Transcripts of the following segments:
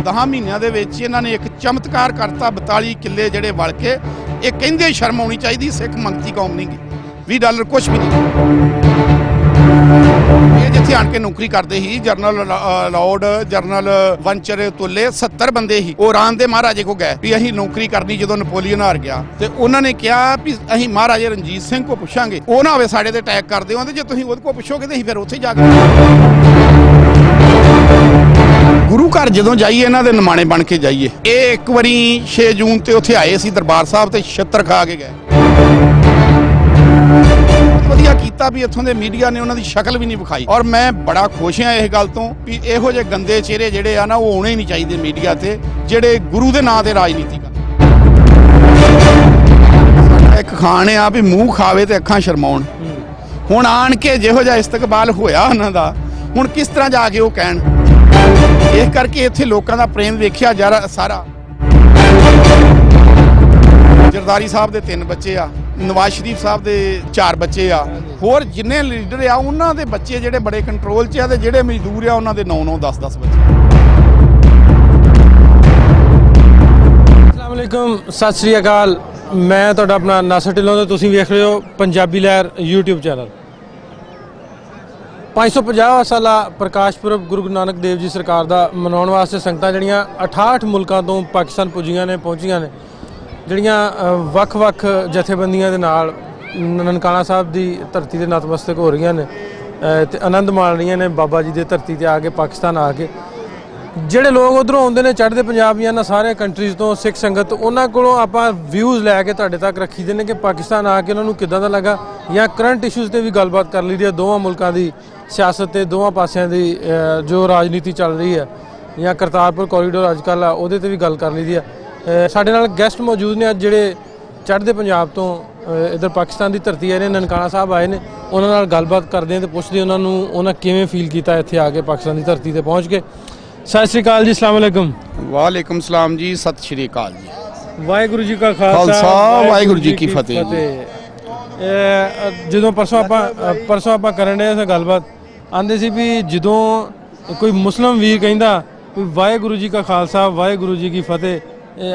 10 ਮਹੀਨਿਆਂ ਦੇ ਵਿੱਚ ਇਹਨਾਂ ਨੇ ਇੱਕ ਚਮਤਕਾਰ ਕਰਤਾ। 42 ਕਿੱਲੇ ਜਿਹੜੇ ਵਲ ਕੇ ਇਹ ਕਹਿੰਦੇ ਸ਼ਰਮ ਆਉਣੀ ਚਾਹੀਦੀ, ਸਿੱਖ ਮੰਗਤੀ ਕੌਮ ਨਹੀਂ ਗੀ। $20 ਕੁਛ ਵੀ ਨਹੀਂ। ਇਹ ਜਿੱਥੇ ਆਣ ਕੇ ਨੌਕਰੀ ਕਰਦੇ ਸੀ ਜਰਨਲ ਲਾਰਡ, ਜਰਨਲ ਵੰਚਰ ਤੁੱਲੇ 70 ਬੰਦੇ ਸੀ। ਉਹ ਇਰਾਨ ਦੇ ਮਹਾਰਾਜੇ ਕੋ ਗਏ ਵੀ ਅਸੀਂ ਨੌਕਰੀ ਕਰਨੀ। ਜਦੋਂ ਨੈਪੋਲੀਅਨ ਹਾਰ ਗਿਆ ਤੇ ਉਹਨਾਂ ਨੇ ਕਿਹਾ ਵੀ ਅਸੀਂ ਮਹਾਰਾਜੇ ਰਣਜੀਤ ਸਿੰਘ ਕੋ ਪੁੱਛਾਂਗੇ, ਉਹ ਨਾ ਹੋਵੇ ਸਾਡੇ ਤੇ ਅਟੈਕ ਕਰਦੇ ਹੋ, ਤੇ ਜੇ ਤੁਸੀਂ ਉਹਦੇ ਕੋ ਪੁੱਛੋਗੇ ਤੇ ਅਸੀਂ ਫਿਰ ਉੱਥੇ ਜਾ ਕੇ ਗੁਰੂ ਘਰ ਜਦੋਂ ਜਾਈਏ ਇਹਨਾਂ ਦੇ ਨਿਮਾਣੇ ਬਣ ਕੇ ਜਾਈਏ। ਇਹ ਇੱਕ ਵਾਰੀ 6 ਜੂਨ ਤੇ ਉੱਥੇ ਆਏ ਸੀ ਦਰਬਾਰ ਸਾਹਿਬ ਤੇ ਛਿੱਤਰ ਖਾ ਕੇ ਗਏ। ਵਧੀਆ ਕੀਤਾ ਵੀ ਇੱਥੋਂ ਦੇ ਮੀਡੀਆ ਨੇ ਉਹਨਾਂ ਦੀ ਸ਼ਕਲ ਵੀ ਨਹੀਂ ਵਿਖਾਈ, ਔਰ ਮੈਂ ਬੜਾ ਖੁਸ਼ ਹਾਂ ਇਸ ਗੱਲ ਤੋਂ ਵੀ ਇਹੋ ਜਿਹੇ ਗੰਦੇ ਚਿਹਰੇ ਜਿਹੜੇ ਆ ਨਾ ਉਹ ਆਉਣੇ ਹੀ ਨਹੀਂ ਚਾਹੀਦੇ ਮੀਡੀਆ ਤੇ, ਜਿਹੜੇ ਗੁਰੂ ਦੇ ਨਾਂ ਤੇ ਰਾਜਨੀਤੀ ਕਰਦੇ। ਸਾਡਾ ਇੱਕ ਖਾਣ ਆ ਵੀ ਮੂੰਹ ਖਾਵੇ ਤੇ ਅੱਖਾਂ ਸ਼ਰਮਾਉਣ। ਹੁਣ ਆਣ ਕੇ ਜਿਹੋ ਜਿਹਾ ਇਸਤਕਬਾਲ ਹੋਇਆ ਉਹਨਾਂ ਦਾ, ਹੁਣ ਕਿਸ ਤਰ੍ਹਾਂ ਜਾ ਕੇ ਉਹ ਕਹਿਣ। ਇਸ ਕਰਕੇ ਇੱਥੇ ਲੋਕਾਂ ਦਾ ਪ੍ਰੇਮ ਵੇਖਿਆ ਜਾ ਸਾਰਾ। ਜਰਦਾਰੀ ਸਾਹਿਬ ਦੇ 3 ਬੱਚੇ ਆ, ਨਵਾਜ਼ ਸ਼ਰੀਫ ਸਾਹਿਬ ਦੇ 4 ਬੱਚੇ ਆ, ਹੋਰ ਜਿੰਨੇ ਲੀਡਰ ਆ ਉਹਨਾਂ ਦੇ ਬੱਚੇ ਜਿਹੜੇ ਬੜੇ ਕੰਟਰੋਲ 'ਚ ਆ, ਤੇ ਜਿਹੜੇ ਮਜ਼ਦੂਰ ਆ ਉਹਨਾਂ ਦੇ 9-9 10-10 ਬੱਚੇ। अस्सलाम वालेकुम, सत श्री अकाल। मैं ਤੁਹਾਡਾ ਆਪਣਾ ਨਾਸਰ ਢਿੱਲੋਂ ਤੇ ਤੁਸੀਂ ਵੇਖ ਰਹੇ ਹੋ ਪੰਜਾਬੀ ਲਹਿਰ YouTube ਚੈਨਲ। 550 ਸਾਲਾ ਪ੍ਰਕਾਸ਼ ਪੁਰਬ ਗੁਰੂ ਨਾਨਕ ਦੇਵ ਜੀ ਸਰਕਾਰ ਦਾ ਮਨਾਉਣ ਵਾਸਤੇ ਸੰਗਤਾਂ ਜਿਹੜੀਆਂ 68 ਮੁਲਕਾਂ ਤੋਂ ਪਾਕਿਸਤਾਨ ਪੁੱਜੀਆਂ ਨੇ, ਪਹੁੰਚੀਆਂ ਨੇ, ਜਿਹੜੀਆਂ ਵੱਖ-ਵੱਖ ਜਥੇਬੰਦੀਆਂ ਦੇ ਨਾਲ ਨਨਕਾਣਾ ਸਾਹਿਬ ਦੀ ਧਰਤੀ ਤੇ ਨਤਮਸਤਕ ਹੋ ਰਹੀਆਂ ਨੇ ਤੇ ਆਨੰਦ ਮਾਣ ਰਹੀਆਂ ਨੇ ਬਾਬਾ ਜੀ ਦੀ ਧਰਤੀ ਤੇ ਆ ਕੇ, ਪਾਕਿਸਤਾਨ ਆ ਕੇ। ਜਿਹੜੇ ਲੋਕ ਉਧਰੋਂ ਆਉਂਦੇ ਨੇ ਚੜ੍ਹਦੇ ਪੰਜਾਬ ਜਾਂ ਸਾਰੇ ਕੰਟਰੀਜ਼ ਤੋਂ ਸਿੱਖ ਸੰਗਤ, ਉਹਨਾਂ ਕੋਲੋਂ ਆਪਾਂ ਵਿਊਜ਼ ਲੈ ਕੇ ਤੁਹਾਡੇ ਤੱਕ ਰੱਖੀ ਦੇ ਨੇ ਕਿ ਪਾਕਿਸਤਾਨ ਆ ਕੇ ਉਹਨਾਂ ਨੂੰ ਕਿੱਦਾਂ ਦਾ ਲੱਗਾ, ਜਾਂ ਕਰੰਟ ਇਸ਼ੂਜ਼ ਤੇ ਵੀ ਗੱਲਬਾਤ ਕਰ ਲਈ ਦੀ ਹੈ। ਦੋਵਾਂ ਮੁਲਕਾਂ ਦੀ ਸਿਆਸਤ ਤੇ ਦੋਵਾਂ ਪਾਸਿਆਂ ਦੀ ਜੋ ਰਾਜਨੀਤੀ ਚੱਲ ਰਹੀ ਹੈ, ਜਾਂ ਕਰਤਾਰਪੁਰ ਕੋਰੀਡੋਰ ਅੱਜ ਕੱਲ੍ਹ ਆ ਉਹਦੇ ਤੇ ਵੀ ਗੱਲ ਕਰ ਲਈ ਦੀ ਹੈ। ਸਾਡੇ ਨਾਲ ਗੈਸਟ ਮੌਜੂਦ ਨੇ ਅੱਜ ਜਿਹੜੇ ਚੜ੍ਹਦੇ ਪੰਜਾਬ ਤੋਂ ਇੱਧਰ ਪਾਕਿਸਤਾਨ ਦੀ ਧਰਤੀ ਆਏ ਨੇ, ਨਨਕਾਣਾ ਸਾਹਿਬ ਆਏ ਨੇ। ਉਹਨਾਂ ਨਾਲ ਗੱਲਬਾਤ ਕਰਦੇ ਹਾਂ ਤੇ ਪੁੱਛਦੇ ਉਹਨਾਂ ਨੂੰ ਉਹਨਾਂ ਕਿਵੇਂ ਫੀਲ ਕੀਤਾ ਇੱਥੇ ਆ ਕੇ ਪਾਕਿਸਤਾਨ ਦੀ ਧਰਤੀ ਤੇ ਪਹੁੰਚ ਕੇ। ਸਤਿ ਸ਼੍ਰੀ ਅਕਾਲ ਜੀ, ਅਸਲਾਮ ਵਾਲੇਕੁਮ। ਵਾਲੇਕੁਮ ਸਲਾਮ ਜੀ, ਸਤਿ ਸ਼੍ਰੀ ਅਕਾਲ ਜੀ। ਵਾਹਿਗੁਰੂ ਜੀ ਕਾ ਖਾਲਸਾ, ਵਾਹਿਗੁਰੂ ਜੀ ਕੀ ਫਤਿਹ। ਜਦੋਂ ਪਰਸੋਂ ਆਪਾਂ ਕਰਨ ਡਏ ਗੱਲਬਾਤ, ਆਂਦੇ ਸੀ ਵੀ ਜਦੋਂ ਕੋਈ ਮੁਸਲਿਮ ਵੀਰ ਕਹਿੰਦਾ ਵੀ ਵਾਹਿਗੁਰੂ ਜੀ ਕਾ ਖਾਲਸਾ, ਵਾਹਿਗੁਰੂ ਜੀ ਕੀ ਫਤਿਹ,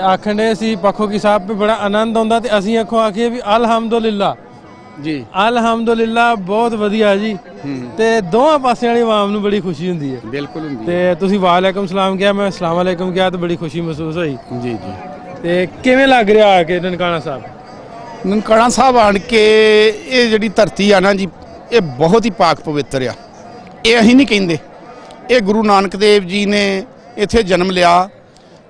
ਆਖਣ ਦੇ ਸੀ ਪੱਖੋ ਕੀ ਸਾਹਿਬ ਤੇ ਬੜਾ ਆਨੰਦ ਆਉਂਦਾ, ਤੇ ਅਸੀਂ ਆਖੀਏ ਵੀ ਅਲਹਮਦੁਲਿਲਾ ਜੀ, ਅਲਹਮਦੁਲਿਲਾ, ਬਹੁਤ ਵਧੀਆ ਜੀ। ਤੇ ਦੋਵਾਂ ਪਾਸਿਆਂ ਵਾਲੀ ਆਵਾਮ ਨੂੰ ਬੜੀ ਖੁਸ਼ੀ ਹੁੰਦੀ ਹੈ। ਬਿਲਕੁਲ ਹੁੰਦੀ ਹੈ। ਤੇ ਤੁਸੀਂ ਵਾਲੇਕੁਮ ਸਲਾਮ ਕਿਹਾ, ਮੈਂ ਅਸਲਾਮ ਵਾਲੇਕੁਮ ਕਿਹਾ, ਤੇ ਬੜੀ ਖੁਸ਼ੀ ਮਹਿਸੂਸ ਹੋਈ। ਜੀ ਜੀ। ਤੇ ਕਿਵੇਂ ਲੱਗ ਰਿਹਾ ਆ ਕੇ ਨਨਕਾਣਾ ਸਾਹਿਬ? ਨਨਕਾਣਾ ਸਾਹਿਬ ਆਣ ਕੇ ਇਹ ਜਿਹੜੀ ਧਰਤੀ ਆ ਨਾ ਜੀ, ਇਹ ਬਹੁਤ ਹੀ ਪਾਕ ਪਵਿੱਤਰ ਆ। ਇਹ ਅਸੀਂ ਨਹੀਂ ਕਹਿੰਦੇ, ਇਹ ਗੁਰੂ ਨਾਨਕ ਦੇਵ ਜੀ ਨੇ ਇੱਥੇ ਜਨਮ ਲਿਆ।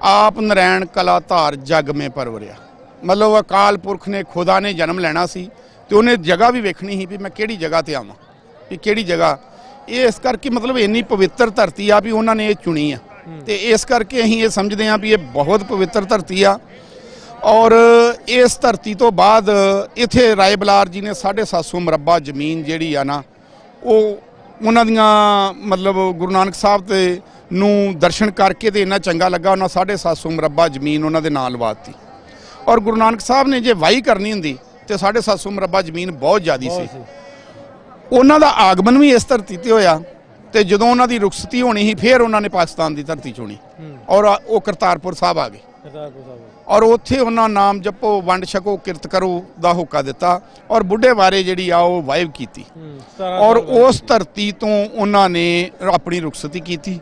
ਆਪ ਨਰੈਣ ਕਲਾ ਧਾਰ ਜਗ ਮੇ ਪਰਵਰਿਆ, ਮਤਲਬ ਅਕਾਲ ਪੁਰਖ ਨੇ, ਖੁਦਾ ਨੇ ਜਨਮ ਲੈਣਾ ਸੀ ਤੇ ਉਹਨੇ ਜਗ੍ਹਾ ਵੀ ਵੇਖਣੀ ਸੀ ਵੀ ਮੈਂ ਕਿਹੜੀ ਜਗ੍ਹਾ ਤੇ ਆਵਾਂ, ਵੀ ਕਿਹੜੀ ਜਗ੍ਹਾ। ਇਹ ਇਸ ਕਰਕੇ ਮਤਲਬ ਇੰਨੀ ਪਵਿੱਤਰ ਧਰਤੀ ਆ ਵੀ ਉਹਨਾਂ ਨੇ ਇਹ ਚੁਣੀ ਆ, ਤੇ ਇਸ ਕਰਕੇ ਅਸੀਂ ਇਹ ਸਮਝਦੇ ਹਾਂ ਵੀ ਇਹ ਬਹੁਤ ਪਵਿੱਤਰ ਧਰਤੀ ਆ। ਔਰ ਇਸ ਧਰਤੀ ਤੋਂ ਬਾਅਦ ਇੱਥੇ ਰਾਏ ਬਲਾਰ ਜੀ ਨੇ 750 ਮੁਰੱਬਾ ਜ਼ਮੀਨ ਜਿਹੜੀ ਆ ਨਾ, ਉਹ ਉਹਨਾਂ ਦੀਆਂ ਮਤਲਬ ਗੁਰੂ ਨਾਨਕ ਸਾਹਿਬ ਤੇ ਨੂੰ ਦਰਸ਼ਨ ਕਰਕੇ ਤੇ ਇੰਨਾ ਚੰਗਾ ਲੱਗਾ, ਉਹਨਾਂ 750 ਮੁਰੱਬਾ ਜ਼ਮੀਨ ਉਹਨਾਂ ਦੇ ਨਾਂ ਲਵਾਤੀ। ਔਰ ਗੁਰੂ ਨਾਨਕ ਸਾਹਿਬ ਨੇ ਜੇ ਵਾਹੀ ਕਰਨੀ ਹੁੰਦੀ ਤੇ 750 ਮੁਰੱਬਾ ਜ਼ਮੀਨ ਬਹੁਤ ਜ਼ਿਆਦੀ ਸੀ। ਉਹਨਾਂ ਦਾ ਆਗਮਨ ਵੀ ਇਸ ਧਰਤੀ ਤੇ ਹੋਇਆ, ਤੇ ਜਦੋਂ ਉਹਨਾਂ ਦੀ ਰੁਖਸਤੀ ਹੋਣੀ ਸੀ ਫਿਰ ਉਹਨਾਂ ਨੇ ਪਾਕਿਸਤਾਨ ਦੀ ਧਰਤੀ ਚੁਣੀ, ਔਰ ਉਹ ਕਰਤਾਰਪੁਰ ਸਾਹਿਬ ਆ ਗਏ। ਔਰ ਉੱਥੇ ਉਹਨਾਂ ਨਾਮ ਜਪੋ, ਵੰਡ ਛਕੋ, ਕਿਰਤ ਕਰੋ ਦਾ ਹੋਕਾ ਦਿੱਤਾ, ਔਰ ਬੁੱਢੇ ਬਾਰੇ ਜਿਹੜੀ ਆ ਉਹ ਵਾਇਬ ਕੀਤੀ। ਔਰ ਉਸ ਧਰਤੀ ਤੋਂ ਉਹਨਾਂ ਨੇ ਆਪਣੀ ਰੁਖਸਤੀ ਕੀਤੀ।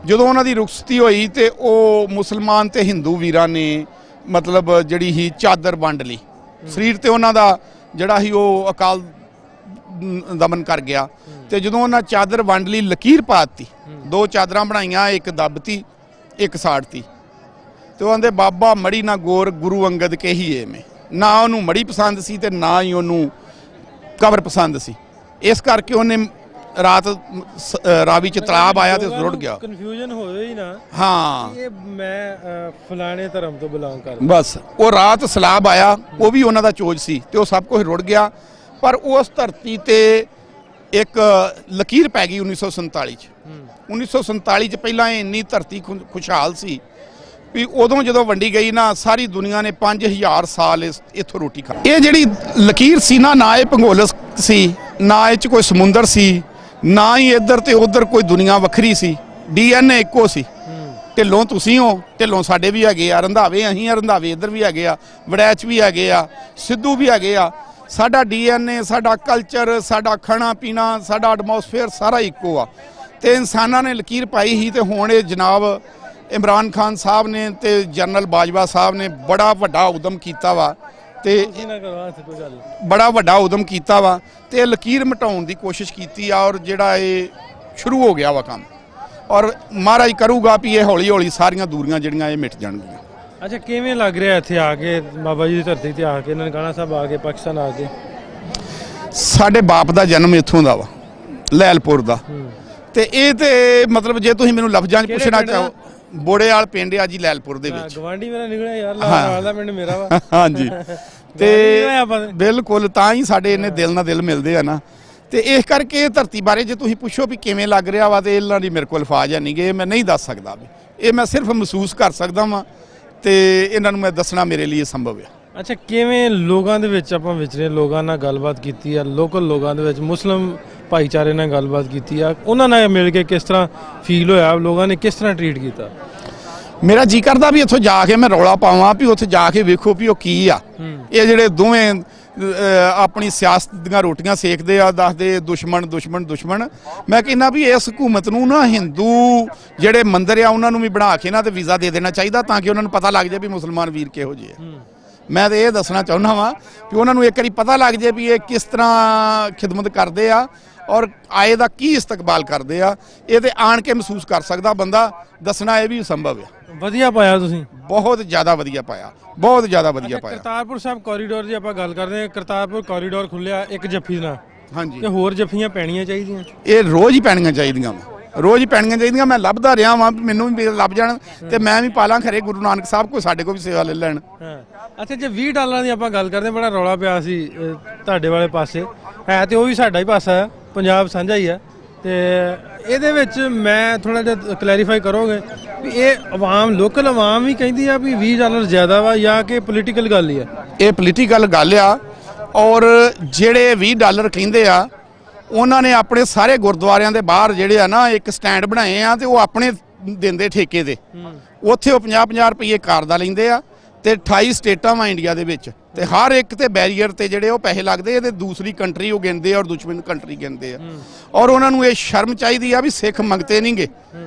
ਜਦੋਂ ਉਹਨਾਂ ਦੀ ਰੁਖਸਤੀ ਹੋਈ ਤੇ ਉਹ ਮੁਸਲਮਾਨ ਤੇ ਹਿੰਦੂ ਵੀਰਾਂ ਨੇ ਮਤਲਬ ਜਿਹੜੀ ਹੀ ਚਾਦਰ ਵੰਡ ਲਈ। ਸਰੀਰ ਤੇ ਉਹਨਾਂ ਦਾ ਜਿਹੜਾ ਸੀ ਉਹ ਅਕਾਲ ਦਮਨ ਕਰ ਗਿਆ, ਤੇ ਜਦੋਂ ਉਹਨਾਂ ਚਾਦਰ ਵੰਡ ਲਈ ਲਕੀਰ ਪਾਤੀ, 2 ਚਾਦਰਾਂ ਬਣਾਈਆਂ, ਇੱਕ ਦੱਬਤੀ ਇੱਕ ਸਾੜਤੀ, ਤੇ ਉਹ ਕਹਿੰਦੇ ਬਾਬਾ ਮੜੀ ਨਾ ਗੋਰ ਗੁਰੂ ਅੰਗਦ ਕਹੀ ਐਵੇਂ। ਨਾ ਉਹਨੂੰ ਮੜੀ ਪਸੰਦ ਸੀ ਤੇ ਨਾ ਹੀ ਉਹਨੂੰ ਕਬਰ ਪਸੰਦ ਸੀ। ਇਸ ਕਰਕੇ ਉਹਨੇ ਰਾਤ ਰਾਵੀ ਚ ਤਲਾਬ ਆਇਆ ਤੇ ਰੁੜ ਗਿਆ। ਕਨਫਿਊਜ਼ਨ ਹੋਵੇ ਹੀ ਨਾ, ਹਾਂ, ਇਹ ਮੈਂ ਫਲਾਣੇ ਧਰਮ ਤੋਂ ਬਿਲੋਂਗ ਕਰਦਾ। ਬਸ ਉਹ ਰਾਤ ਸਲਾਬ ਆਇਆ, ਉਹ ਵੀ ਉਹਨਾਂ ਦਾ ਚੋਜ ਸੀ, ਤੇ ਉਹ ਸਭ ਕੁਝ ਰੁੜ ਗਿਆ। ਪਰ ਉਸ ਧਰਤੀ ਤੇ ਇੱਕ ਲਕੀਰ ਪੈ ਗਈ 1947 ਚ। 1947 ਚ ਪਹਿਲਾਂ ਇੰਨੀ ਧਰਤੀ ਖੁਸ਼ਹਾਲ ਸੀ ਵੀ ਉਦੋਂ ਜਦੋਂ ਵੰਡੀ ਗਈ ਨਾ, ਸਾਰੀ ਦੁਨੀਆ ਨੇ 5000 ਸਾਲ ਇੱਥੋਂ ਰੋਟੀ ਖਾਧੀ। ਇਹ ਜਿਹੜੀ ਲਕੀਰ ਸੀ ਨਾ ਇਹ ਭੂਗੋਲਿਕ ਸੀ, ਨਾ ਇਹ 'ਚ ਕੋਈ ਸਮੁੰਦਰ ਸੀ, ਨਾ ਹੀ ਇੱਧਰ ਤੇ ਉੱਧਰ ਕੋਈ ਦੁਨੀਆ ਵੱਖਰੀ ਸੀ। DNA ਇੱਕੋ ਸੀ। ਢਿੱਲੋਂ ਤੁਸੀਂ ਹੋ, ਢਿੱਲੋਂ ਸਾਡੇ ਵੀ ਹੈਗੇ ਆ, ਰੰਧਾਵੇ ਅਸੀਂ ਆ, ਰੰਧਾਵੇ ਇੱਧਰ ਵੀ ਹੈਗੇ ਆ, ਵੜੈਚ ਵੀ ਹੈਗੇ ਆ, ਸਿੱਧੂ ਵੀ ਹੈਗੇ ਆ। ਸਾਡਾ DNA, ਸਾਡਾ ਕਲਚਰ, ਸਾਡਾ ਖਾਣਾ ਪੀਣਾ, ਸਾਡਾ ਐਟਮੋਸਫੇਅਰ ਸਾਰਾ ਇੱਕੋ ਆ। ਤੇ ਇਨਸਾਨਾਂ ਨੇ ਲਕੀਰ ਪਾਈ ਸੀ ਤੇ ਹੁਣ ਇਹ ਜਨਾਬ ਇਮਰਾਨ ਖਾਨ ਸਾਹਿਬ ਨੇ ਤੇ ਜਨਰਲ ਬਾਜਵਾ ਸਾਹਿਬ ਨੇ ਬੜਾ ਵੱਡਾ ਉਦਮ ਕੀਤਾ ਵਾ ਤੇ ਬੜਾ ਵੱਡਾ ਉਦਮ ਕੀਤਾ ਵਾ ਤੇ ਲਕੀਰ ਮਿਟਾਉਣ ਦੀ ਕੋਸ਼ਿਸ਼ ਕੀਤੀ ਆ ਔਰ ਜਿਹੜਾ ਇਹ ਸ਼ੁਰੂ ਹੋ ਗਿਆ ਵਾ ਕੰਮ ਔਰ ਮਹਾਰਾਜ ਕਰੂਗਾ ਵੀ ਇਹ ਹੌਲੀ ਹੌਲੀ ਸਾਰੀਆਂ ਦੂਰੀਆਂ ਜਿਹੜੀਆਂ ਇਹ ਮਿਟ ਜਾਣਗੀਆਂ। ਅੱਛਾ, ਕਿਵੇਂ ਲੱਗ ਰਿਹਾ ਇੱਥੇ ਆ ਕੇ ਬਾਬਾ ਜੀ ਦੀ ਧਰਤੀ ਤੇ ਆ ਕੇ, ਨਨਕਾਣਾ ਸਾਹਿਬ ਆ ਕੇ, ਪਾਕਿਸਤਾਨ ਆ ਕੇ? ਸਾਡੇ ਬਾਪ ਦਾ ਜਨਮ ਇੱਥੋਂ ਦਾ ਵਾ, ਲੈਲਪੁਰ ਦਾ। ਤੇ ਇਹ ਤੇ ਮਤਲਬ ਜੇ ਤੁਸੀਂ ਮੈਨੂੰ ਲਫ਼ਜ਼ਾਂ 'ਚ ਪੁੱਛਣਾ ਚਾਹੋ, ਬੋੜੇਵਾਲ ਪਿੰਡ ਆ ਜੀ ਲੈਲਪੁਰ ਦੇ ਵਿੱਚ। ਗਵਾਂਢੀ ਮੇਰਾ ਨਿਕਲਿਆ ਯਾਰ, ਲਾਲ ਦਾ ਪਿੰਡ ਮੇਰਾ ਵਾ। ਹਾਂਜੀ, ਤੇ ਬਿਲਕੁਲ ਤਾਂ ਹੀ ਸਾਡੇ ਇਹਨੇ ਦਿਲ ਨਾਲ ਦਿਲ ਮਿਲਦੇ ਆ ਨਾ। ਤੇ ਇਸ ਕਰਕੇ ਇਹ ਧਰਤੀ ਬਾਰੇ ਜੇ ਤੁਸੀਂ ਪੁੱਛੋ ਵੀ ਕਿਵੇਂ ਲੱਗ ਰਿਹਾ ਵਾ ਤੇ ਇਹਨਾਂ ਦੀ ਮੇਰੇ ਕੋਲ ਅਲਫਾਜ਼ ਹੈ ਨਹੀਂਗੇ, ਮੈਂ ਨਹੀਂ ਦੱਸ ਸਕਦਾ ਵੀ। ਇਹ ਮੈਂ ਸਿਰਫ ਮਹਿਸੂਸ ਕਰ ਸਕਦਾ ਵਾਂ ਤੇ ਇਹਨਾਂ ਨੂੰ ਮੈਂ ਦੱਸਣਾ ਮੇਰੇ ਲਈ ਸੰਭਵ ਆ। ਅੱਛਾ, ਕਿਵੇਂ ਲੋਕਾਂ ਦੇ ਵਿੱਚ ਆਪਾਂ ਵਿਚਰੇ, ਲੋਕਾਂ ਨਾਲ ਗੱਲਬਾਤ ਕੀਤੀ ਆ, ਲੋਕਲ ਲੋਕਾਂ ਦੇ ਵਿੱਚ ਮੁਸਲਿਮ ਭਾਈਚਾਰੇ ਨਾਲ ਗੱਲਬਾਤ ਕੀਤੀ ਆ, ਉਹਨਾਂ ਨਾਲ ਮਿਲ ਕੇ ਕਿਸ ਤਰ੍ਹਾਂ ਫੀਲ ਹੋਇਆ, ਲੋਕਾਂ ਨੇ ਕਿਸ ਤਰ੍ਹਾਂ ਟਰੀਟ ਕੀਤਾ? ਮੇਰਾ ਜੀ ਕਰਦਾ ਵੀ ਉੱਥੋਂ ਜਾ ਕੇ ਮੈਂ ਰੌਲਾ ਪਾਵਾਂ ਵੀ ਉੱਥੇ ਜਾ ਕੇ ਵੇਖੋ ਵੀ ਉਹ ਕੀ ਆ। ਇਹ ਜਿਹੜੇ ਦੋਵੇਂ ਆਪਣੀ ਸਿਆਸਤ ਦੀਆਂ ਰੋਟੀਆਂ ਸੇਕਦੇ ਆ, ਦੱਸਦੇ ਦੁਸ਼ਮਣ ਦੁਸ਼ਮਣ ਦੁਸ਼ਮਣ। ਮੈਂ ਕਹਿੰਦਾ ਵੀ ਇਸ ਹਕੂਮਤ ਨੂੰ ਨਾ ਹਿੰਦੂ ਜਿਹੜੇ ਮੰਦਿਰ ਆ ਉਹਨਾਂ ਨੂੰ ਵੀ ਬਣਾ ਕੇ ਨਾ ਤੇ ਵੀਜ਼ਾ ਦੇ ਦੇਣਾ ਚਾਹੀਦਾ ਤਾਂ ਕਿ ਉਹਨਾਂ ਨੂੰ ਪਤਾ ਲੱਗ ਜਾਏ ਵੀ ਮੁਸਲਮਾਨ ਵੀਰ ਕਿਹੋ ਜਿਹੇ ਆ। ਮੈਂ ਤਾਂ ਇਹ ਦੱਸਣਾ ਚਾਹੁੰਦਾ ਵਾਂ ਕਿ ਉਹਨਾਂ ਨੂੰ ਇੱਕ ਵਾਰੀ ਪਤਾ ਲੱਗ ਜਾਏ ਵੀ ਇਹ ਕਿਸ ਤਰ੍ਹਾਂ ਖਿਦਮਤ ਕਰਦੇ ਆ ਔਰ ਆਏ ਦਾ ਕੀ ਇਸਤਕਬਾਲ ਕਰਦੇ ਆ। ਇਹ ਤੇ ਆਣ ਕੇ ਮਹਿਸੂਸ ਕਰ ਸਕਦਾ ਬੰਦਾ, ਦੱਸਣਾ ਇਹ ਵੀ ਸੰਭਵ ਆ। ਵਧੀਆ ਪਾਇਆ ਤੁਸੀਂ, ਬਹੁਤ ਜ਼ਿਆਦਾ ਵਧੀਆ ਪਾਇਆ, ਬਹੁਤ ਜ਼ਿਆਦਾ ਵਧੀਆ ਪਾਇਆ। ਕਰਤਾਰਪੁਰ ਸਾਹਿਬ ਕੋਰੀਡੋਰ ਦੀ ਆਪਾਂ ਗੱਲ ਕਰਦੇ ਹਾਂ, ਕਰਤਾਰਪੁਰ ਕੋਰੀਡੋਰ ਖੁੱਲਿਆ ਇੱਕ ਜੱਫੀ ਨਾਲ, ਹਾਂਜੀ, ਤੇ ਹੋਰ ਜੱਫੀਆਂ ਪੈਣੀਆਂ ਚਾਹੀਦੀਆਂ? ਇਹ ਰੋਜ਼ ਹੀ ਪੈਣੀਆਂ ਚਾਹੀਦੀਆਂ ਵਾ, ਰੋਜ਼ ਹੀ ਪੈਣੀਆਂ ਚਾਹੀਦੀਆਂ। ਮੈਂ ਲੱਭਦਾ ਰਿਹਾ ਵਾਂ, ਮੈਨੂੰ ਵੀ ਲੱਭ ਜਾਣ ਤੇ ਮੈਂ ਵੀ ਪਾਲਾਂ ਖਰੇ ਗੁਰੂ ਨਾਨਕ ਸਾਹਿਬ ਕੋ ਸਾਡੇ ਕੋ ਵੀ ਸੇਵਾ ਲੈ ਲੈਣ। ਅੱਛਾ, ਜੇ $20 ਦੀ ਆਪਾਂ ਗੱਲ ਕਰਦੇ, ਬੜਾ ਰੌਲਾ ਪਿਆ ਸੀ ਤੁਹਾਡੇ ਵਾਲੇ ਪਾਸੇ, ਹੈ ਤੇ ਉਹ ਵੀ ਸਾਡਾ ਹੀ ਪਾਸਾ ਹੈ, ਪੰਜਾਬ ਸਾਂਝਾ ਹੀ ਹੈ। ਤੇ ਇਹਦੇ ਵਿੱਚ ਮੈਂ ਥੋੜਾ ਜਿਹਾ ਕਲੈਰੀਫਾਈ ਕਰੋਗੇ ਵੀ ਇਹ ਆਵਾਮ, ਲੋਕਲ ਆਵਾਮ ਵੀ ਕਹਿੰਦੀ ਆ ਵੀ $20 ਜ਼ਿਆਦਾ ਵਾ ਜਾਂ ਕਿ ਪੋਲੀਟੀਕਲ ਗੱਲ ਹੀ ਆ? ਇਹ ਪੋਲੀਟੀਕਲ ਗੱਲ ਆ ਔਰ ਜਿਹੜੇ $20 ਕਹਿੰਦੇ ਆ ਉਹਨਾਂ ਨੇ ਆਪਣੇ ਸਾਰੇ ਗੁਰਦੁਆਰਿਆਂ ਦੇ ਬਾਹਰ ਜਿਹੜੇ ਆ ਨਾ ਇੱਕ ਸਟੈਂਡ ਬਣਾਏ ਆ ਤੇ ਉਹ ਆਪਣੇ ਦਿੰਦੇ ਠੇਕੇ ਦੇ। ਉੱਥੇ ਉਹ 50-50 ਰੁਪਏ ਕਾਰ ਦਾ ਲੈਂਦੇ ਆ ਤੇ 28 ਸਟੇਟਾਂ ਵਾ ਇੰਡੀਆ ਦੇ ਵਿੱਚ ਤੇ ਹਰ ਇੱਕ ਤੇ ਬੈਰੀਅਰ ਤੇ ਜਿਹੜੇ ਉਹ ਪੈਸੇ ਲੱਗਦੇ ਤੇ ਦੂਸਰੀ ਕੰਟਰੀ ਉਹ ਗਿਣਦੇ ਆ ਔਰ ਦੁਸ਼ਮਣ ਕੰਟਰੀ ਗਿਣਦੇ ਆ। ਔਰ ਉਹਨਾਂ ਨੂੰ ਇਹ ਸ਼ਰਮ ਚਾਹੀਦੀ ਆ ਵੀ ਸਿੱਖ ਮੰਗਤੇ ਨਹੀਂਗੇ।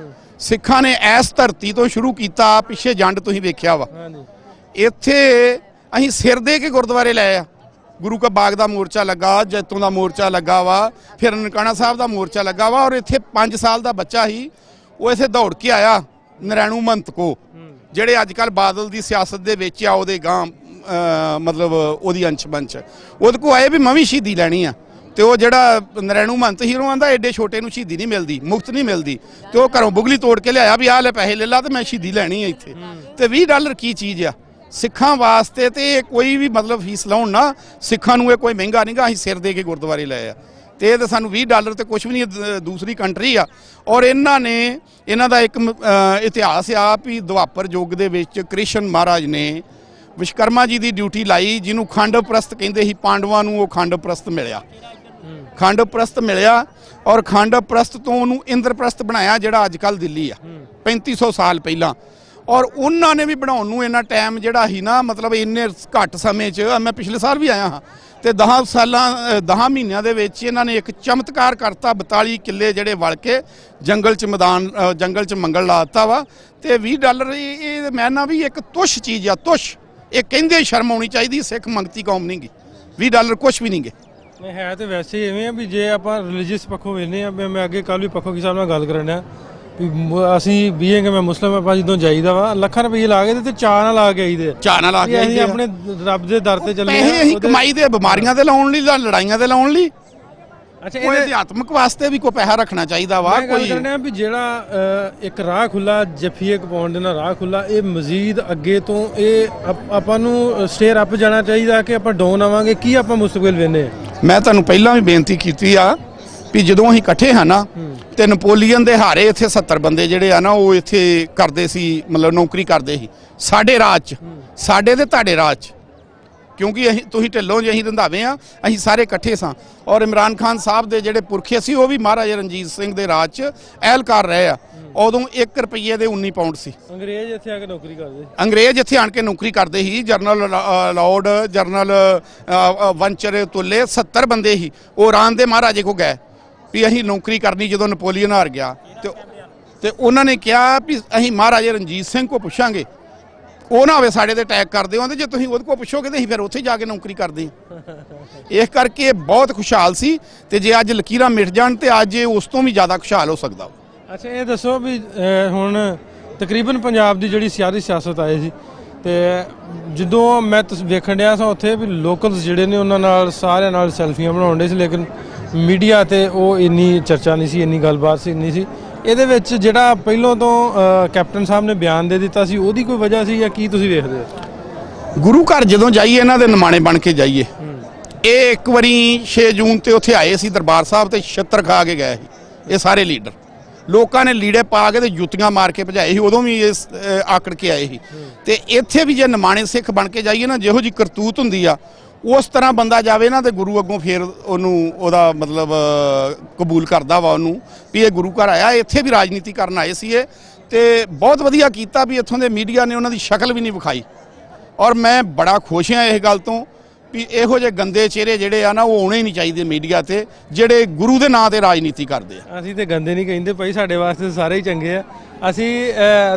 ਸਿੱਖਾਂ ਨੇ ਇਸ ਧਰਤੀ ਤੋਂ ਸ਼ੁਰੂ ਕੀਤਾ, ਪਿੱਛੇ ਜੰਡ ਤੁਸੀਂ ਵੇਖਿਆ ਵਾ, ਇੱਥੇ ਅਸੀਂ ਸਿਰ ਦੇ ਕੇ ਗੁਰਦੁਆਰੇ ਲਏ ਆ। ਗੁਰੂ ਕਾ ਬਾਗ ਦਾ ਮੋਰਚਾ ਲੱਗਾ, ਜੈਤੋਂ ਦਾ ਮੋਰਚਾ ਲੱਗਾ ਵਾ, ਫਿਰ ਨਨਕਾਣਾ ਸਾਹਿਬ ਦਾ ਮੋਰਚਾ ਲੱਗਾ ਵਾ ਔਰ ਇੱਥੇ 5 ਸਾਲ ਦਾ ਬੱਚਾ ਸੀ ਉਹ ਇੱਥੇ ਦੌੜ ਕੇ ਆਇਆ ਨਰੈਣੂ ਮਹੰਤ ਕੋ, ਜਿਹੜੇ ਅੱਜ ਕੱਲ ਬਾਦਲ ਦੀ ਸਿਆਸਤ ਦੇ ਵਿੱਚ ਆ, ਉਹਦੇ ਗਾਂ ਮਤਲਬ ਉਹਦੀ ਅੰਸ਼ ਬੰਚ ਉਹਦੇ ਕੋ ਆਏ ਵੀ ਮੈਂ ਵੀ ਸ਼ਹੀਦੀ ਲੈਣੀ ਆ। ਤੇ ਉਹ ਜਿਹੜਾ ਨਰੈਣੂ ਮਹੰਤ ਹੀਰੋ ਆਂਦਾ ਐਡੇ ਛੋਟੇ ਨੂੰ ਸ਼ਹੀਦੀ ਨਹੀਂ ਮਿਲਦੀ, ਮੁਫਤ ਨਹੀਂ ਮਿਲਦੀ, ਤੇ ਉਹ ਘਰੋਂ ਬੁਗਲੀ ਤੋੜ ਕੇ ਲਿਆਇਆ ਵੀ ਆਹ ਲੈ ਪੈਸੇ ਲੈ ਲਾ ਤੇ ਮੈਂ ਸ਼ਹੀਦੀ ਲੈਣੀ ਆ ਇੱਥੇ। ਤੇ $20 ਕੀ ਚੀਜ਼ ਆ ਸਿੱਖਾਂ ਵਾਸਤੇ? ਤੇ ਇਹ ਕੋਈ ਵੀ ਮਤਲਬ ਫੀਸ ਲਾਉਣ ਨਾ, ਸਿੱਖਾਂ ਨੂੰ ਇਹ ਕੋਈ ਮਹਿੰਗਾ ਨਹੀਂਗਾ, ਅਸੀਂ ਸਿਰ ਦੇ ਕੇ ਗੁਰਦੁਆਰੇ ਲਏ ਆ। ਤੇ ਇਹ ਤਾਂ ਸਾਨੂੰ $20 ਤੇ ਕੁਛ ਵੀ ਨਹੀਂ, ਦੂਸਰੀ ਕੰਟਰੀ ਆ। ਔਰ ਇਹਨਾਂ ਦਾ ਇੱਕ ਇਤਿਹਾਸ ਆ ਵੀ ਦੁਆਪਰ ਯੁੱਗ ਦੇ ਵਿੱਚ ਕ੍ਰਿਸ਼ਨ ਮਹਾਰਾਜ ਨੇ ਵਿਸ਼ਕਰਮਾ ਜੀ ਦੀ ਡਿਊਟੀ ਲਾਈ, ਜਿਹਨੂੰ ਖੰਡ ਪ੍ਰਸਤ ਕਹਿੰਦੇ ਸੀ। ਪਾਂਡਵਾਂ ਨੂੰ ਉਹ ਖੰਡ ਪ੍ਰਸਤ ਮਿਲਿਆ, ਖੰਡ ਪ੍ਰਸਤ ਮਿਲਿਆ ਔਰ ਖੰਡ ਪ੍ਰਸਤ ਤੋਂ ਉਹਨੂੰ ਇੰਦਰਪ੍ਰਸਤ ਬਣਾਇਆ ਜਿਹੜਾ ਅੱਜ ਕੱਲ ਦਿੱਲੀ ਆ, 3500 ਸਾਲ ਪਹਿਲਾਂ। ਔਰ ਉਹਨਾਂ ਨੇ ਵੀ ਬਣਾਉਣ ਨੂੰ ਇੰਨਾ ਟਾਈਮ ਜਿਹੜਾ ਸੀ ਨਾ, ਮਤਲਬ ਇੰਨੇ ਘੱਟ ਸਮੇਂ 'ਚ, ਮੈਂ ਪਿਛਲੇ ਸਾਲ ਵੀ ਆਇਆ ਹਾਂ, ਤੇ 10 ਮਹੀਨਿਆਂ ਦੇ ਵਿੱਚ ਇਹਨਾਂ ਨੇ ਇੱਕ ਚਮਤਕਾਰ ਕਰਤਾ। 42 ਕਿੱਲੇ ਜਿਹੜੇ ਵਲ ਕੇ ਜੰਗਲ 'ਚ ਮੰਗਲ ਲਾ ਦਿੱਤਾ ਵਾ। ਤੇ $20 ਇਹ ਮੈਂ ਨਾ ਵੀ ਇੱਕ ਤੁੱਛ ਚੀਜ਼ ਆ, ਤੁੱਛ। ਇਹ ਕਹਿੰਦੇ ਸ਼ਰਮ ਆਉਣੀ ਚਾਹੀਦੀ, ਸਿੱਖ ਮੰਗਤੀ ਕੌਮ ਨਹੀਂ ਗੀ, $20 ਕੁਛ ਵੀ ਨਹੀਂ ਗੇ। ਹੈ ਤੇ ਵੈਸੇ ਹੀ ਐਵੇਂ ਆ ਵੀ ਜੇ ਆਪਾਂ ਰਿਲੀਜੀਅਸ ਪੱਖੋਂ ਵੇਖਦੇ ਆ, ਮੈਂ ਅੱਗੇ ਕੱਲ ਵੀ ਪੱਖੋਂ ਕੀ ਸਾਹਿਬ ਨਾਲ ਗੱਲ ਕਰਨ ਡਿਆ ਵੀ ਅਸੀਂ ਬੀਏਂਗੇ, ਮੈਂ ਮੁਸਲਿਮ ਆਪਾਂ ਜਦੋਂ ਜਾਈਦਾ ਵਾ ਲੱਖਾਂ ਰੁਪਏ ਲਾ ਕੇ ਤੇ ਚਾਹ ਨਾਲ ਲਾ ਕੇ ਆਈਦੇ, ਚਾਹ ਨਾਲ ਲਾ ਕੇ ਅਸੀਂ ਆਪਣੇ ਰੱਬ ਦੇ ਦਰ ਤੇ ਚੱਲੇ ਆ। ਅਸੀਂ ਕਮਾਈ ਦੇ ਬਿਮਾਰੀਆਂ ਤੇ ਲਾਉਣ ਲਈ, ਲੜਾਈਆਂ ਤੇ ਲਾਉਣ ਲਈ। ਅੱਛਾ, ਇਹ ਅਧਿਆਤਮਕ ਵਾਸਤੇ ਵੀ ਕੋਈ ਪੈਸਾ ਰੱਖਣਾ ਚਾਹੀਦਾ ਵਾ। ਕੋਈ ਗੱਲ ਕਰਨਾ ਵੀ ਜਿਹੜਾ ਇੱਕ ਰਾਹ ਖੁੱਲਾ, ਜੱਫੀਏ ਕਪਾਉਣ ਦੇ ਨਾਲ ਰਾਹ ਖੁੱਲਾ, ਇਹ ਮਜ਼ੀਦ ਅੱਗੇ ਤੋਂ ਇਹ ਆਪਾਂ ਨੂੰ ਸਟੇਅਰ ਅਪ ਜਾਣਾ ਚਾਹੀਦਾ ਕਿ ਆਪਾਂ ਡਾਊਨ ਆਵਾਂਗੇ? ਕੀ ਆਪਾਂ ਮੁਸਤਕਬਲ ਵੇਖਦੇ ਆ? ਮੈਂ ਤੁਹਾਨੂੰ ਪਹਿਲਾਂ ਵੀ ਬੇਨਤੀ ਕੀਤੀ ਆ ਵੀ ਜਦੋਂ ਅਸੀਂ ਇਕੱਠੇ ਹਾਂ ਨਾ, ਤੇ ਨੈਪੋਲੀਅਨ ਦੇ ਹਾਰੇ ਇੱਥੇ 70 ਬੰਦੇ ਜਿਹੜੇ ਆ ਨਾ ਉਹ ਇੱਥੇ ਕਰਦੇ ਸੀ, ਮਤਲਬ ਨੌਕਰੀ ਕਰਦੇ ਸੀ ਸਾਡੇ ਰਾਜ 'ਚ, ਸਾਡੇ ਤੇ ਤੁਹਾਡੇ ਰਾਜ 'ਚ। ਕਿਉਂਕਿ ਅਸੀਂ, ਤੁਸੀਂ ਢਿੱਲੋਂ ਜੇ ਅਸੀਂ ਰੰਧਾਵੇ ਆ, ਅਸੀਂ ਸਾਰੇ ਇਕੱਠੇ ਸਾਂ। ਔਰ ਇਮਰਾਨ ਖਾਨ ਸਾਹਿਬ ਦੇ ਜਿਹੜੇ ਪੁਰਖੇ ਸੀ ਉਹ ਵੀ ਮਹਾਰਾਜਾ ਰਣਜੀਤ ਸਿੰਘ ਦੇ ਰਾਜ 'ਚ ਅਹਿਲਕਾਰ ਰਹੇ ਆ। ਉਦੋਂ 1 ਰੁਪਏ ਦੇ 19 ਪਾਉਂਡ ਸੀ। ਅੰਗਰੇਜ਼ ਇੱਥੇ ਆ ਕੇ ਨੌਕਰੀ ਕਰਦੇ ਅੰਗਰੇਜ਼ ਇੱਥੇ ਆਣ ਕੇ ਨੌਕਰੀ ਕਰਦੇ ਸੀ। ਜਰਨਲ ਲਾਰਡ, ਜਰਨਲ ਵੰਚਰ ਤੁੱਲੇ 70 ਬੰਦੇ ਸੀ। ਉਹ ਇਰਾਨ ਦੇ ਮਹਾਰਾਜੇ ਕੋ ਗਏ ਵੀ ਅਸੀਂ ਨੌਕਰੀ ਕਰਨੀ ਜਦੋਂ ਨੈਪੋਲੀਅਨ ਹਾਰ ਗਿਆ ਤੇ ਉਹਨਾਂ ਨੇ ਕਿਹਾ ਵੀ ਅਸੀਂ ਮਹਾਰਾਜੇ ਰਣਜੀਤ ਸਿੰਘ ਕੋ ਪੁੱਛਾਂਗੇ, ਉਹ ਨਾ ਹੋਵੇ ਸਾਡੇ ਤੇ ਅਟੈਕ ਕਰਦੇ ਹੋ, ਜੇ ਤੁਸੀਂ ਉਹਦੇ ਕੋਲ ਪੁੱਛੋਗੇ ਤੇ ਅਸੀਂ ਫਿਰ ਉੱਥੇ ਜਾ ਕੇ ਨੌਕਰੀ ਕਰਦੇ ਹਾਂ। ਇਸ ਕਰਕੇ ਇਹ ਬਹੁਤ ਖੁਸ਼ਹਾਲ ਸੀ ਤੇ ਜੇ ਅੱਜ ਲਕੀਰਾਂ ਮਿਟ ਜਾਣ ਤੇ ਅੱਜ ਇਹ ਉਸ ਤੋਂ ਵੀ ਜ਼ਿਆਦਾ ਖੁਸ਼ਹਾਲ ਹੋ ਸਕਦਾ। ਅੱਛਾ, ਇਹ ਦੱਸੋ ਵੀ ਹੁਣ ਤਕਰੀਬਨ ਪੰਜਾਬ ਦੀ ਜਿਹੜੀ ਸਿਆਸਤ ਆਈ ਸੀ ਤੇ ਜਦੋਂ ਮੈਂ ਵੇਖਣ ਡਿਆ ਸਾਂ ਉੱਥੇ ਵੀ ਲੋਕਲਸ ਜਿਹੜੇ ਨੇ ਉਹਨਾਂ ਨਾਲ ਸਾਰਿਆਂ ਨਾਲ ਸੈਲਫੀਆਂ ਬਣਾਉਣ ਡੇ ਸੀ, ਲੇਕਿਨ ਮੀਡੀਆ ਤੇ ਉਹ ਇੰਨੀ ਚਰਚਾ ਨਹੀਂ ਸੀ, ਇੰਨੀ ਗੱਲਬਾਤ ਸੀ ਨਹੀਂ ਸੀ। ਇਹਦੇ ਵਿੱਚ ਜਿਹੜਾ ਪਹਿਲੋਂ ਤੋਂ ਕੈਪਟਨ ਸਾਹਿਬ ਨੇ ਬਿਆਨ ਦੇ ਦਿੱਤਾ ਸੀ, ਉਹਦੀ ਕੋਈ ਵਜ੍ਹਾ ਸੀ ਜਾਂ ਕੀ ਤੁਸੀਂ ਵੇਖਦੇ ਹੋ? ਗੁਰੂ ਘਰ ਜਦੋਂ ਜਾਈਏ ਇਹਨਾਂ ਦੇ ਨਿਮਾਣੇ ਬਣ ਕੇ ਜਾਈਏ। ਇਹ ਇੱਕ ਵਾਰੀ 6 ਜੂਨ ਤੇ ਉੱਥੇ ਆਏ ਸੀ ਦਰਬਾਰ ਸਾਹਿਬ ਤੇ ਛਿੱਤਰ ਖਾ ਕੇ ਗਏ ਸੀ ਇਹ ਸਾਰੇ ਲੀਡਰ। ਲੋਕਾਂ ਨੇ ਲੀੜੇ ਪਾ ਕੇ ਤੇ ਜੁੱਤੀਆਂ ਮਾਰ ਕੇ ਭਜਾਏ ਸੀ, ਉਦੋਂ ਵੀ ਇਸ ਆਕੜ ਕੇ ਆਏ ਸੀ। ਤੇ ਇੱਥੇ ਵੀ ਜੇ ਨਿਮਾਣੇ ਸਿੱਖ ਬਣ ਕੇ ਜਾਈਏ ਨਾ, ਜਿਹੋ ਜੀ ਕਰਤੂਤ ਹੁੰਦੀ ਆ ਉਸ ਤਰ੍ਹਾਂ ਬੰਦਾ ਜਾਵੇ ਨਾ ਤੇ ਗੁਰੂ ਅੱਗੋਂ ਫੇਰ ਉਹਨੂੰ ਉਹਦਾ ਮਤਲਬ ਕਬੂਲ ਕਰਦਾ ਵਾ ਉਹਨੂੰ ਵੀ ਇਹ ਗੁਰੂ ਘਰ ਆਇਆ। ਇੱਥੇ ਵੀ ਰਾਜਨੀਤੀ ਕਰਨ ਆਏ ਸੀ ਇਹ, ਤੇ ਬਹੁਤ ਵਧੀਆ ਕੀਤਾ ਵੀ ਇੱਥੋਂ ਦੇ ਮੀਡੀਆ ਨੇ ਉਹਨਾਂ ਦੀ ਸ਼ਕਲ ਵੀ ਨਹੀਂ ਵਿਖਾਈ। ਔਰ ਮੈਂ ਬੜਾ ਖੁਸ਼ ਹਾਂ ਇਸ ਗੱਲ ਤੋਂ ਵੀ ਇਹੋ ਜਿਹੇ ਗੰਦੇ ਚਿਹਰੇ ਜਿਹੜੇ ਆ ਨਾ ਉਹ ਆਉਣੇ ਹੀ ਨਹੀਂ ਚਾਹੀਦੇ ਮੀਡੀਆ ਤੇ, ਜਿਹੜੇ ਗੁਰੂ ਦੇ ਨਾਂ ਤੇ ਰਾਜਨੀਤੀ ਕਰਦੇ ਆ। ਅਸੀਂ ਤੇ ਗੰਦੇ ਨਹੀਂ ਕਹਿੰਦੇ ਭਾਈ, ਸਾਡੇ ਵਾਸਤੇ ਸਾਰੇ ਹੀ ਚੰਗੇ ਆ। ਅਸੀਂ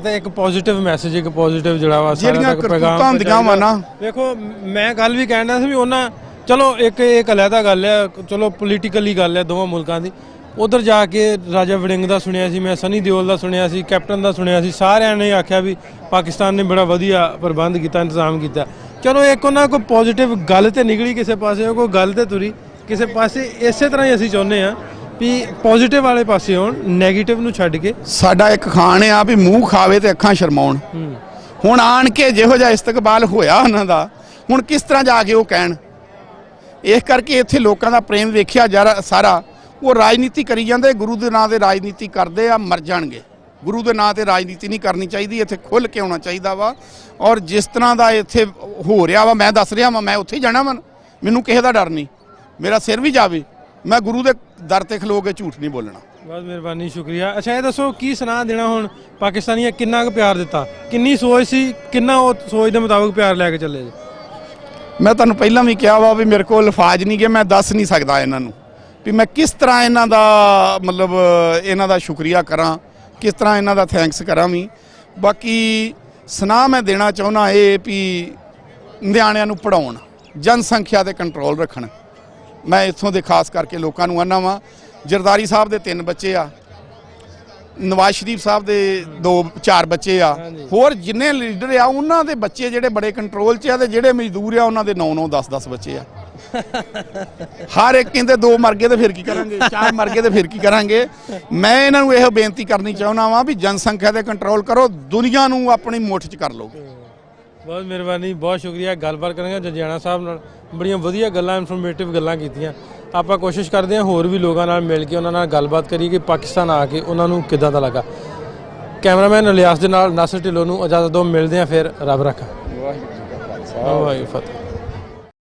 ਤਾਂ ਇੱਕ ਪੋਜ਼ਿਟਿਵ ਮੈਸੇਜ, ਇੱਕ ਪੋਜ਼ਿਟਿਵ ਜਿਹੜਾ ਵਾ ਜਿਹੜੀਆਂ ਕਰਤੂਤਾਂ ਹੁੰਦੀਆਂ ਵਾ ਨਾ, ਵੇਖੋ ਮੈਂ ਗੱਲ ਵੀ ਕਹਿਣਾ ਸੀ ਵੀ ਉਹਨਾਂ ਚਲੋ ਇੱਕ ਅਲੱਗਾ ਗੱਲ ਆ, ਚਲੋ ਪੋਲੀਟੀਕਲੀ ਗੱਲ ਆ ਦੋਵਾਂ ਮੁਲਕਾਂ ਦੀ। ਉਧਰ ਜਾ ਕੇ ਰਾਜਾ ਵੜਿੰਗ ਦਾ ਸੁਣਿਆ ਸੀ, ਮੈਂ ਸਨੀ ਦਿਓਲ ਦਾ ਸੁਣਿਆ ਸੀ, ਕੈਪਟਨ ਦਾ ਸੁਣਿਆ ਸੀ, ਸਾਰਿਆਂ ਨੇ ਆਖਿਆ ਵੀ ਪਾਕਿਸਤਾਨ ਨੇ ਬੜਾ ਵਧੀਆ ਪ੍ਰਬੰਧ ਕੀਤਾ, ਇੰਤਜ਼ਾਮ ਕੀਤਾ। ਚਲੋ ਇੱਕ ਉਹਨਾਂ ਕੋਈ ਪੋਜ਼ਿਟਿਵ ਗੱਲ ਤੇ ਨਿਕਲੀ ਕਿਸੇ ਪਾਸੇ, ਕੋਈ ਗੱਲ ਤੇ ਤੁਰੀ ਕਿਸੇ ਪਾਸੇ। ਇਸੇ ਤਰ੍ਹਾਂ ਹੀ ਅਸੀਂ ਚਾਹੁੰਦੇ ਹਾਂ ਵੀ ਪੋਜ਼ਿਟਿਵ ਵਾਲੇ ਪਾਸੇ ਆਉਣ, ਨੈਗੇਟਿਵ ਨੂੰ ਛੱਡ ਕੇ। ਸਾਡਾ ਇੱਕ ਖਾਣ ਆ ਵੀ ਮੂੰਹ ਖਾਵੇ ਤੇ ਅੱਖਾਂ ਸ਼ਰਮਾਉਣ। ਹੁਣ ਆਣ ਕੇ ਜਿਹੋ ਜਿਹਾ ਇਸਤਕਬਾਲ ਹੋਇਆ ਉਹਨਾਂ ਦਾ, ਹੁਣ ਕਿਸ ਤਰ੍ਹਾਂ ਜਾ ਕੇ ਉਹ ਕਹਿਣ। ਇਸ ਕਰਕੇ ਇੱਥੇ ਲੋਕਾਂ ਦਾ ਪ੍ਰੇਮ ਵੇਖਿਆ ਜਾ ਸਾਰਾ, ਉਹ ਰਾਜਨੀਤੀ ਕਰੀ ਜਾਂਦੇ, ਗੁਰੂ ਦੇ ਨਾਂ ਤੇ ਰਾਜਨੀਤੀ ਕਰਦੇ ਆ, ਮਰ ਜਾਣਗੇ। ਗੁਰੂ ਦੇ ਨਾਂ ਤੇ ਰਾਜਨੀਤੀ ਨਹੀਂ ਕਰਨੀ ਚਾਹੀਦੀ, ਇੱਥੇ ਖੁੱਲ੍ਹ ਕੇ ਆਉਣਾ ਚਾਹੀਦਾ ਵਾ। ਔਰ ਜਿਸ ਤਰ੍ਹਾਂ ਦਾ ਇੱਥੇ ਹੋ ਰਿਹਾ ਵਾ, ਮੈਂ ਦੱਸ ਰਿਹਾ ਵਾਂ, ਮੈਂ ਉੱਥੇ ਹੀ ਜਾਣਾ ਵਾ, ਮੈਨੂੰ ਕਿਸੇ ਦਾ ਡਰ ਨਹੀਂ, ਮੇਰਾ ਸਿਰ ਵੀ ਜਾਵੇ, ਮੈਂ ਗੁਰੂ ਦੇ ਦਰ ਤੇ ਖਲੋ ਕੇ ਝੂਠ ਨਹੀਂ ਬੋਲਣਾ। ਬਹੁਤ ਮਿਹਰਬਾਨੀ, ਸ਼ੁਕਰੀਆ। ਅੱਛਾ, ਇਹ ਦੱਸੋ ਕੀ ਸੁਨਾਹ ਦੇਣਾ ਹੁਣ ਪਾਕਿਸਤਾਨੀਆਂ ਕਿੰਨਾ ਕੁ ਪਿਆਰ ਦਿੱਤਾ, ਕਿੰਨੀ ਸੋਚ ਸੀ, ਕਿੰਨਾ ਉਹ ਸੋਚ ਦੇ ਮੁਤਾਬਕ ਪਿਆਰ ਲੈ ਕੇ ਚੱਲੇ ਜੀ? ਮੈਂ ਤੁਹਾਨੂੰ ਪਹਿਲਾਂ ਵੀ ਕਿਹਾ ਵਾ ਵੀ ਮੇਰੇ ਕੋਲ ਅਲਫਾਜ਼ ਨਹੀਂ ਕਿ ਮੈਂ ਦੱਸ ਨਹੀਂ ਸਕਦਾ ਇਹਨਾਂ ਨੂੰ ਵੀ ਮੈਂ ਕਿਸ ਤਰ੍ਹਾਂ ਇਹਨਾਂ ਦਾ ਮਤਲਬ ਇਹਨਾਂ ਦਾ ਸ਼ੁਕਰੀਆ ਕਰਾਂ, ਕਿਸ ਤਰ੍ਹਾਂ ਇਹਨਾਂ ਦਾ ਥੈਂਕਸ ਕਰਾਂ ਵੀ। ਬਾਕੀ ਸੁਨਾਹ ਮੈਂ ਦੇਣਾ ਚਾਹੁੰਦਾ ਇਹ ਵੀ ਨਿਆਣਿਆਂ ਨੂੰ ਪੜ੍ਹਾਉਣ, ਜਨਸੰਖਿਆ ਤੇ ਕੰਟਰੋਲ ਰੱਖਣ। ਮੈਂ ਇੱਥੋਂ ਦੇ ਖਾਸ ਕਰਕੇ ਲੋਕਾਂ ਨੂੰ ਆਨਾ ਵਾਂ, ਜਰਦਾਰੀ ਸਾਹਿਬ ਦੇ 3 ਬੱਚੇ ਆ, ਨਵਾਜ਼ ਸ਼ਰੀਫ ਸਾਹਿਬ ਦੇ 2-4 ਬੱਚੇ ਆ, ਹੋਰ ਜਿੰਨੇ ਲੀਡਰ ਆ ਉਹਨਾਂ ਦੇ ਬੱਚੇ ਜਿਹੜੇ ਬੜੇ ਕੰਟਰੋਲ 'ਚ ਆ, ਤੇ ਜਿਹੜੇ ਮਜ਼ਦੂਰ ਆ ਉਹਨਾਂ ਦੇ 9-9 10-10 ਬੱਚੇ ਆ। ਹਰ ਇੱਕ ਕਹਿੰਦੇ 2 ਮਰ ਗਏ ਤੇ ਫਿਰ ਕੀ ਕਰਾਂਗੇ, 4 ਮਰ ਗਏ ਤੇ ਫਿਰ ਕੀ ਕਰਾਂਗੇ। ਮੈਂ ਇਹਨਾਂ ਨੂੰ ਇਹੋ ਬੇਨਤੀ ਕਰਨੀ ਚਾਹੁੰਦਾ ਵਾਂ ਵੀ ਜਨਸੰਖਿਆ ਤੇ ਕੰਟਰੋਲ ਕਰੋ, ਦੁਨੀਆ ਨੂੰ ਆਪਣੀ ਮੁੱਠ 'ਚ ਕਰ ਲਓ। ਬਹੁਤ ਮਿਹਰਬਾਨੀ, ਬਹੁਤ ਸ਼ੁਕਰੀਆ। ਗੱਲਬਾਤ ਕਰਾਂਗੇ ਜੰਜਿਆਣਾ ਸਾਹਿਬ ਨਾਲ, ਬੜੀਆਂ ਵਧੀਆ ਗੱਲਾਂ, ਇਨਫੋਰਮੇਟਿਵ ਗੱਲਾਂ ਕੀਤੀਆਂ। ਆਪਾਂ ਕੋਸ਼ਿਸ਼ ਕਰਦੇ ਹਾਂ ਹੋਰ ਵੀ ਲੋਕਾਂ ਨਾਲ ਮਿਲ ਕੇ ਉਹਨਾਂ ਨਾਲ ਗੱਲਬਾਤ ਕਰੀਏ ਕਿ ਪਾਕਿਸਤਾਨ ਆ ਕੇ ਉਹਨਾਂ ਨੂੰ ਕਿੱਦਾਂ ਦਾ ਲੱਗਾ। ਕੈਮਰਾਮੈਨ ਇਲਿਆਸ ਦੇ ਨਾਲ ਨਾਸਰ ਢਿੱਲੋਂ ਨੂੰ ਇਜਾਜ਼ਤ ਦਿਓ, ਮਿਲਦੇ ਹਾਂ ਫਿਰ। ਰੱਬ ਰੱਖਾ। ਵਾਹਿਗੁਰੂ ਜੀ ਕਾ ਖਾਲਸਾ, ਵਾਹਿਗੁਰੂ ਫਤਿਹ।